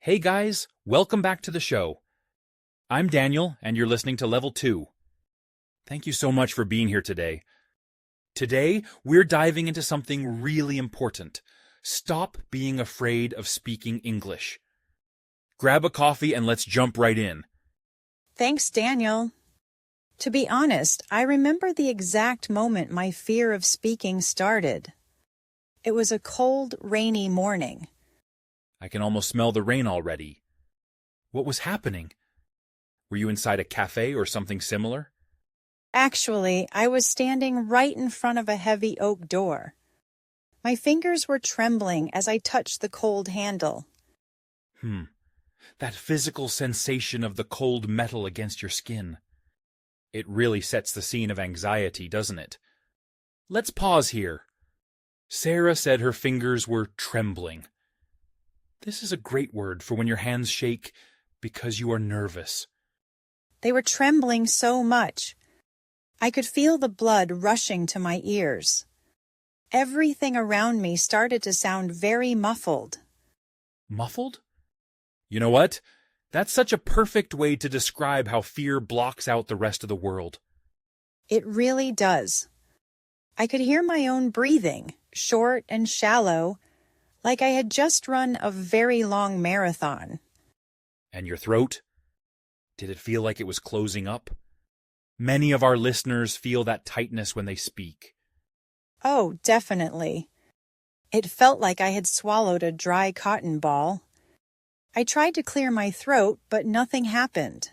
Hey guys, welcome back to the show. I'm Daniel, and you're listening to Level 2. Thank you so much for being here today. Today, we're diving into something really important. Stop being afraid of speaking English. Grab a coffee and let's jump right in. Thanks, Daniel. To be honest, I remember the exact moment my fear of speaking started. It was a cold, rainy morning. I can almost smell the rain already. What was happening? Were you inside a cafe or something similar? Actually, I was standing right in front of a heavy oak door. My fingers were trembling as I touched the cold handle. That physical sensation of the cold metal against your skin. It really sets the scene of anxiety, doesn't it? Let's pause here. Sarah said her fingers were trembling. This is a great word for when your hands shake because you are nervous. They were trembling so much. I could feel the blood rushing to my ears. Everything around me started to sound very muffled. Muffled? You know what? That's such a perfect way to describe how fear blocks out the rest of the world. It really does. I could hear my own breathing, short and shallow, like I had just run a very long marathon. And your throat? Did it feel like it was closing up? Many of our listeners feel that tightness when they speak. Oh, definitely. It felt like I had swallowed a dry cotton ball. I tried to clear my throat, but nothing happened.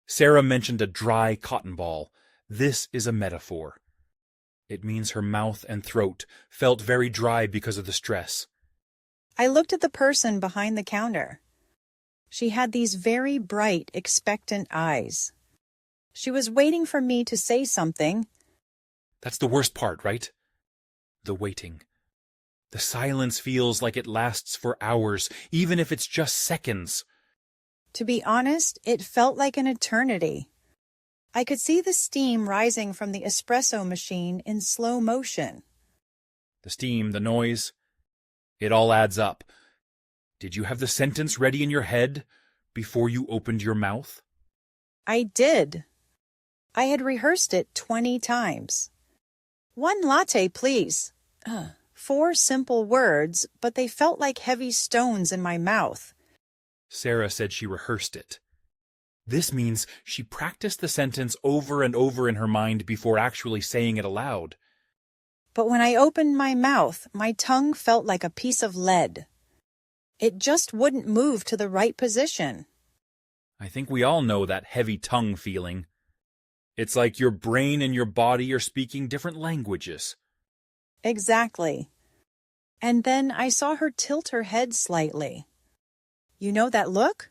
Sarah mentioned a dry cotton ball. This is a metaphor. It means her mouth and throat felt very dry because of the stress. I looked at the person behind the counter. She had these very bright, expectant eyes. She was waiting for me to say something. That's the worst part, right? The waiting. The silence feels like it lasts for hours, even if it's just seconds. To be honest, it felt like an eternity. I could see the steam rising from the espresso machine in slow motion. The steam, the noise, it all adds up. Did you have the sentence ready in your head before you opened your mouth? I did. I had rehearsed it 20 times. 1 latte, please. 4 simple words, but they felt like heavy stones in my mouth. Sarah said she rehearsed it. This means she practiced the sentence over and over in her mind before actually saying it aloud. But when I opened my mouth, my tongue felt like a piece of lead. It just wouldn't move to the right position. I think we all know that heavy tongue feeling. It's like your brain and your body are speaking different languages. Exactly. And then I saw her tilt her head slightly. You know that look?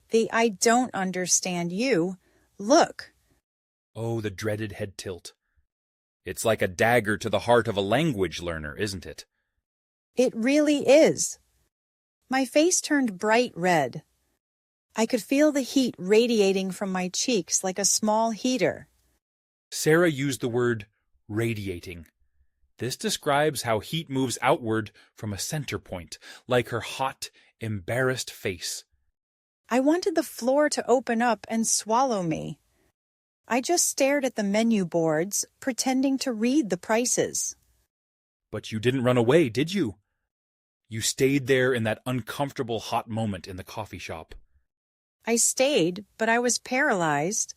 The I don't understand you look. Oh, the dreaded head tilt. It's like a dagger to the heart of a language learner, isn't it? It really is. My face turned bright red. I could feel the heat radiating from my cheeks like a small heater. Sarah used the word radiating. This describes how heat moves outward from a center point, like her hot, embarrassed face. I wanted the floor to open up and swallow me. I just stared at the menu boards, pretending to read the prices. But you didn't run away, did you? You stayed there in that uncomfortable hot moment in the coffee shop. I stayed, but I was paralyzed.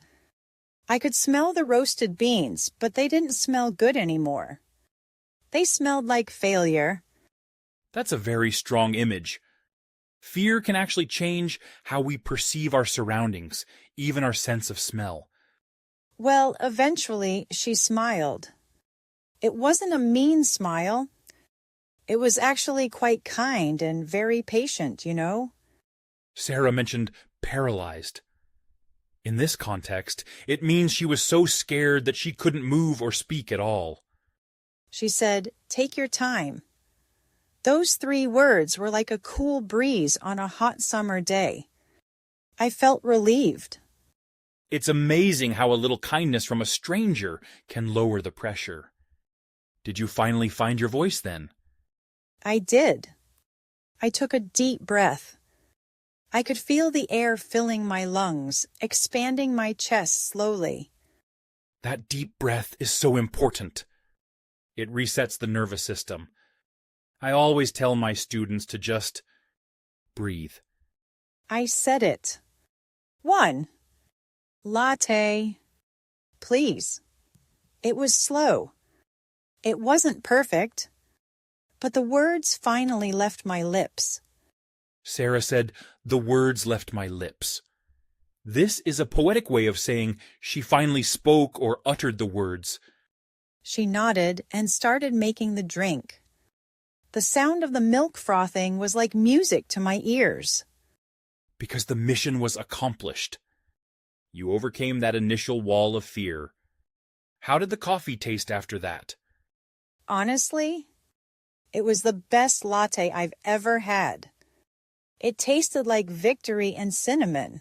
I could smell the roasted beans, but they didn't smell good anymore. They smelled like failure. That's a very strong image. Fear can actually change how we perceive our surroundings, even our sense of smell. Well, eventually, she smiled. It wasn't a mean smile. It was actually quite kind and very patient, you know? Sarah mentioned paralyzed. In this context, it means she was so scared that she couldn't move or speak at all. She said, "Take your time." Those 3 words were like a cool breeze on a hot summer day. I felt relieved. It's amazing how a little kindness from a stranger can lower the pressure. Did you finally find your voice then? I did. I took a deep breath. I could feel the air filling my lungs, expanding my chest slowly. That deep breath is so important. It resets the nervous system. I always tell my students to just breathe. I said it. 1. Latte. Please. It was slow. It wasn't perfect, but the words finally left my lips. Sarah said, "The words left my lips." This is a poetic way of saying she finally spoke or uttered the words. She nodded and started making the drink. The sound of the milk frothing was like music to my ears. Because the mission was accomplished. You overcame that initial wall of fear. How did the coffee taste after that? Honestly, it was the best latte I've ever had. It tasted like victory and cinnamon.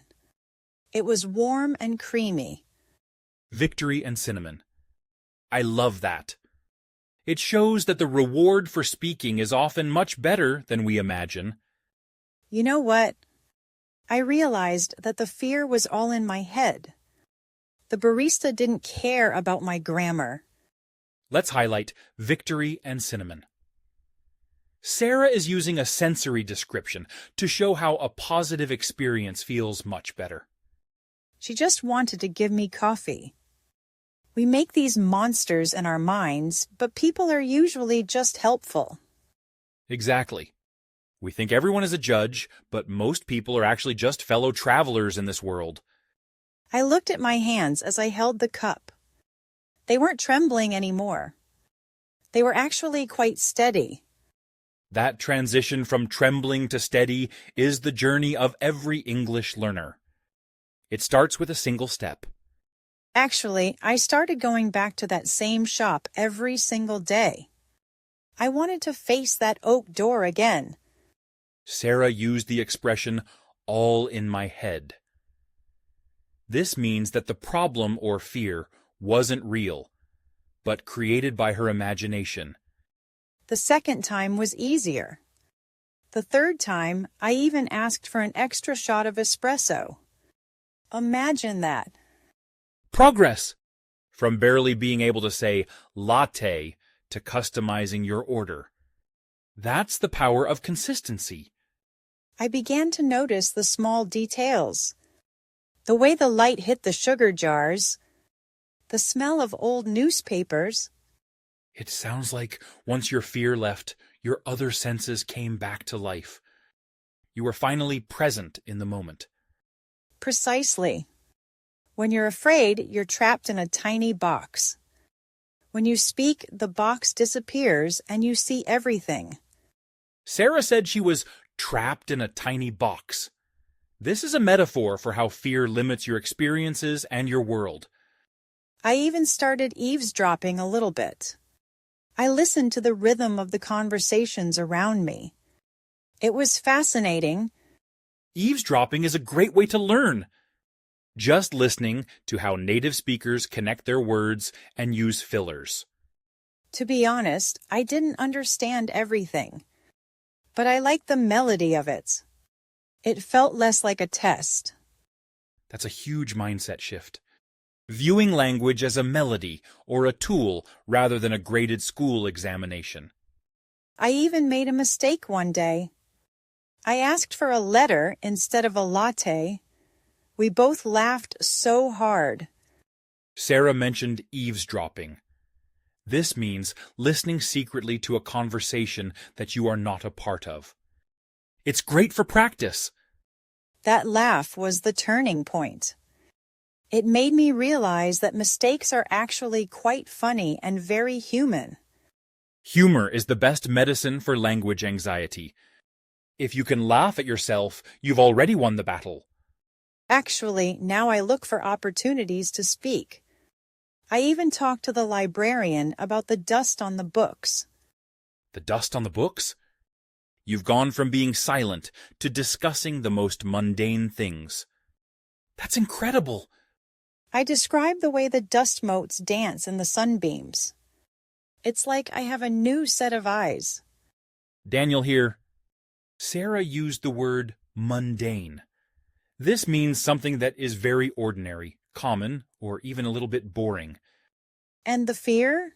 It was warm and creamy. Victory and cinnamon. I love that. It shows that the reward for speaking is often much better than we imagine. You know what? I realized that the fear was all in my head. The barista didn't care about my grammar. Let's highlight victory and cinnamon. Sarah is using a sensory description to show how a positive experience feels much better. She just wanted to give me coffee. We make these monsters in our minds, but people are usually just helpful. Exactly. We think everyone is a judge, but most people are actually just fellow travelers in this world. I looked at my hands as I held the cup. They weren't trembling anymore. They were actually quite steady. That transition from trembling to steady is the journey of every English learner. It starts with a single step. Actually, I started going back to that same shop every single day. I wanted to face that oak door again. Sarah used the expression, all in my head. This means that the problem or fear wasn't real, but created by her imagination. The second time was easier. The third time, I even asked for an extra shot of espresso. Imagine that. Progress! From barely being able to say latte to customizing your order. That's the power of consistency. I began to notice the small details. The way the light hit the sugar jars, the smell of old newspapers. It sounds like once your fear left, your other senses came back to life. You were finally present in the moment. Precisely. When you're afraid, you're trapped in a tiny box. When you speak, the box disappears and you see everything. Sarah said she was trapped in a tiny box. This is a metaphor for how fear limits your experiences and your world. I even started eavesdropping a little bit. I listened to the rhythm of the conversations around me. It was fascinating. Eavesdropping is a great way to learn. Just listening to how native speakers connect their words and use fillers. To be honest, I didn't understand everything, but I liked the melody of it. It felt less like a test. That's a huge mindset shift. Viewing language as a melody or a tool rather than a graded school examination. I even made a mistake one day. I asked for a letter instead of a latte. We both laughed so hard. Sarah mentioned eavesdropping. This means listening secretly to a conversation that you are not a part of. It's great for practice. That laugh was the turning point. It made me realize that mistakes are actually quite funny and very human. Humor is the best medicine for language anxiety. If you can laugh at yourself, you've already won the battle. Actually, now I look for opportunities to speak. I even talked to the librarian about the dust on the books. The dust on the books? You've gone from being silent to discussing the most mundane things. That's incredible. I described the way the dust motes dance in the sunbeams. It's like I have a new set of eyes. Daniel here. Sarah used the word mundane. This means something that is very ordinary, common, or even a little bit boring. And the fear?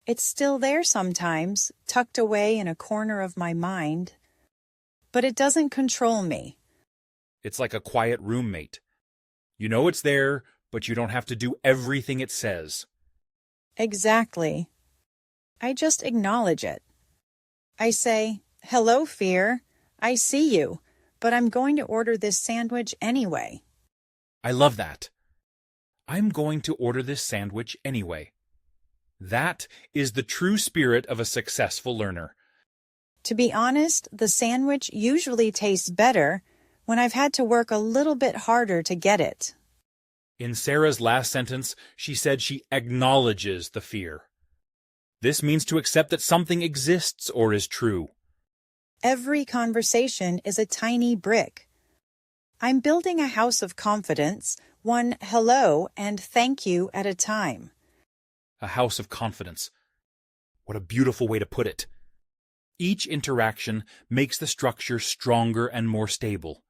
It's still there sometimes, tucked away in a corner of my mind. But it doesn't control me. It's like a quiet roommate. You know it's there, but you don't have to do everything it says. Exactly. I just acknowledge it. I say, "Hello, fear. I see you, but I'm going to order this sandwich anyway." I love that. I'm going to order this sandwich anyway. That is the true spirit of a successful learner. To be honest, the sandwich usually tastes better when I've had to work a little bit harder to get it. In Sarah's last sentence, she said she acknowledges the fear. This means to accept that something exists or is true. Every conversation is a tiny brick. I'm building a house of confidence, one hello and thank you at a time. A house of confidence. What a beautiful way to put it. Each interaction makes the structure stronger and more stable.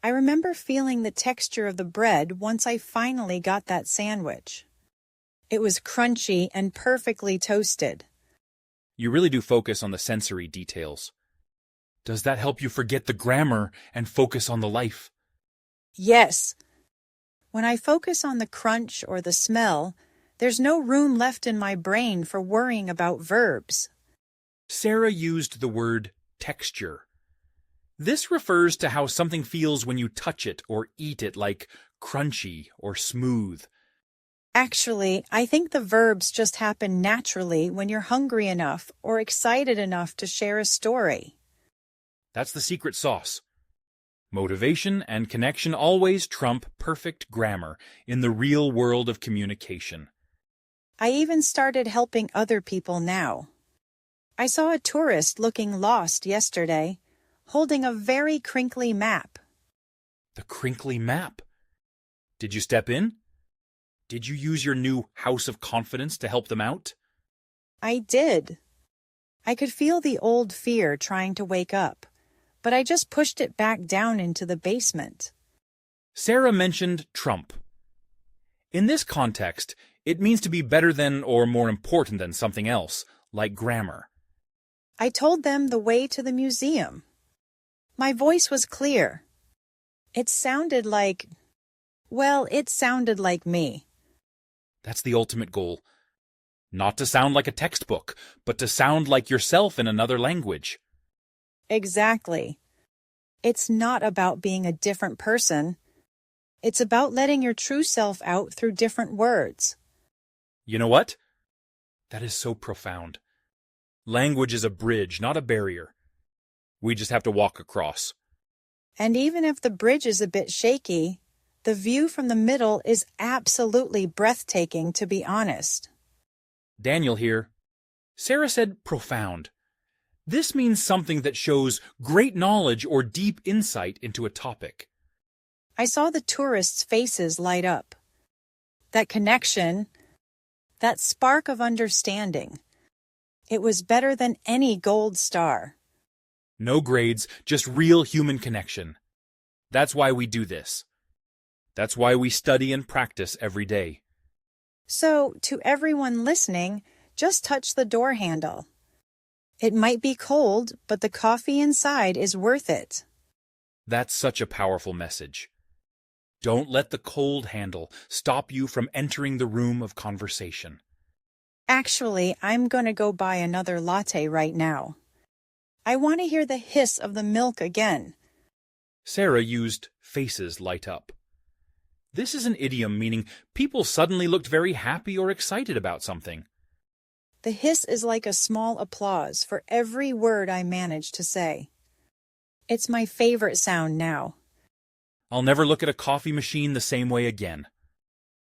I remember feeling the texture of the bread once I finally got that sandwich. It was crunchy and perfectly toasted. You really do focus on the sensory details. Does that help you forget the grammar and focus on the life? Yes. When I focus on the crunch or the smell, there's no room left in my brain for worrying about verbs. Sarah used the word texture. This refers to how something feels when you touch it or eat it, like crunchy or smooth. Actually, I think the verbs just happen naturally when you're hungry enough or excited enough to share a story. That's the secret sauce. Motivation and connection always trump perfect grammar in the real world of communication. I even started helping other people now. I saw a tourist looking lost yesterday, holding a very crinkly map. The crinkly map. Did you step in? Did you use your new house of confidence to help them out? I did. I could feel the old fear trying to wake up, but I just pushed it back down into the basement. Sarah mentioned trump. In this context, it means to be better than or more important than something else, like grammar. I told them the way to the museum. My voice was clear. It sounded like me. That's the ultimate goal. Not to sound like a textbook, but to sound like yourself in another language. Exactly. It's not about being a different person. It's about letting your true self out through different words. You know what? That is so profound. Language is a bridge, not a barrier. We just have to walk across. And even if the bridge is a bit shaky, the view from the middle is absolutely breathtaking, to be honest. Daniel here. Sarah said profound. This means something that shows great knowledge or deep insight into a topic. I saw the tourists' faces light up. That connection, that spark of understanding. It was better than any gold star. No grades, just real human connection. That's why we do this. That's why we study and practice every day. So, to everyone listening, just touch the door handle. It might be cold, but the coffee inside is worth it. That's such a powerful message. Don't let the cold handle stop you from entering the room of conversation. Actually, I'm going to go buy another latte right now. I want to hear the hiss of the milk again. Sarah used faces light up. This is an idiom meaning people suddenly looked very happy or excited about something. The hiss is like a small applause for every word I manage to say. It's my favorite sound now. I'll never look at a coffee machine the same way again.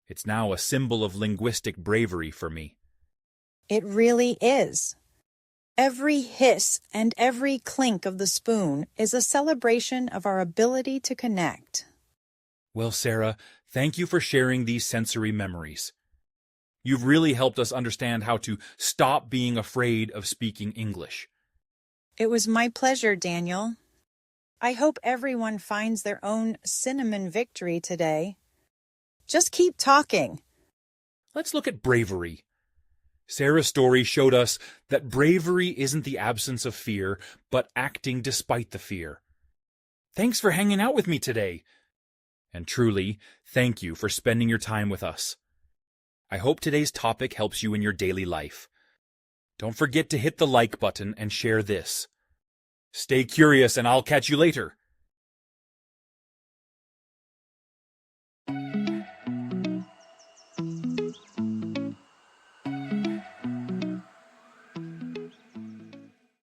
It's now a symbol of linguistic bravery for me. It really is. Every hiss and every clink of the spoon is a celebration of our ability to connect. Well, Sarah, thank you for sharing these sensory memories. You've really helped us understand how to stop being afraid of speaking English. It was my pleasure, Daniel. I hope everyone finds their own cinnamon victory today. Just keep talking. Let's look at bravery. Sarah's story showed us that bravery isn't the absence of fear, but acting despite the fear. Thanks for hanging out with me today. And truly, thank you for spending your time with us. I hope today's topic helps you in your daily life. Don't forget to hit the like button and share this. Stay curious, and I'll catch you later.